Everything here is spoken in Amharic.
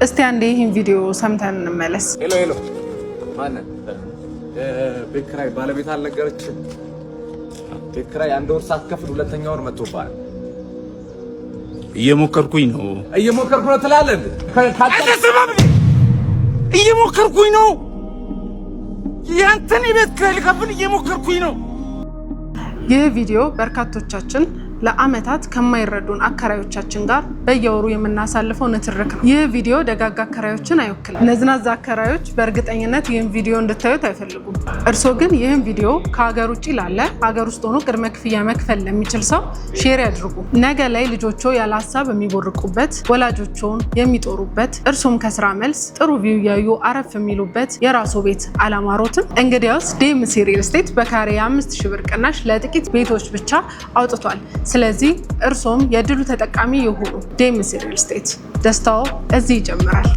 እስቲ አንዴ ይሄን ቪዲዮ ሰምተን እንመለስ። ሄሎ ማን ቤት ኪራይ ባለቤት አልነገረችም? ቤት ኪራይ አንድ ወር ሳትከፍል ሁለተኛ ወር መጥቶባል። እየሞከርኩኝ ነው ትላለህ እንዴ? እየሞከርኩኝ ነው። ያንተን ቤት ኪራይ ልከፍል እየሞከርኩኝ ነው። ይህ ቪዲዮ በርካቶቻችን ለአመታት ከማይረዱን አከራዮቻችን ጋር በየወሩ የምናሳልፈው ንትርክ ነው። ይህ ቪዲዮ ደጋጋ አከራዮችን አይወክልም። ነዝናዛ አከራዮች በእርግጠኝነት ይህን ቪዲዮ እንድታዩት አይፈልጉም። እርስዎ ግን ይህን ቪዲዮ ከሀገር ውጭ ላለ ሀገር ውስጥ ሆኖ ቅድመ ክፍያ መክፈል ለሚችል ሰው ሼር ያድርጉ። ነገ ላይ ልጆቹ ያለ ሀሳብ የሚቦርቁበት፣ ወላጆቹን የሚጦሩበት፣ እርሶም ከስራ መልስ ጥሩ ቪው ያዩ አረፍ የሚሉበት የራሱ ቤት አላማሮትም? እንግዲያውስ ዴምሲ ሪል ስቴት በካሬ 5000 ብር ቅናሽ ለጥቂት ቤቶች ብቻ አውጥቷል። ስለዚህ እርሶም የድሉ ተጠቃሚ ይሁኑ። ዴምሲ ሪል ስቴት ደስታው እዚህ ይጀምራል።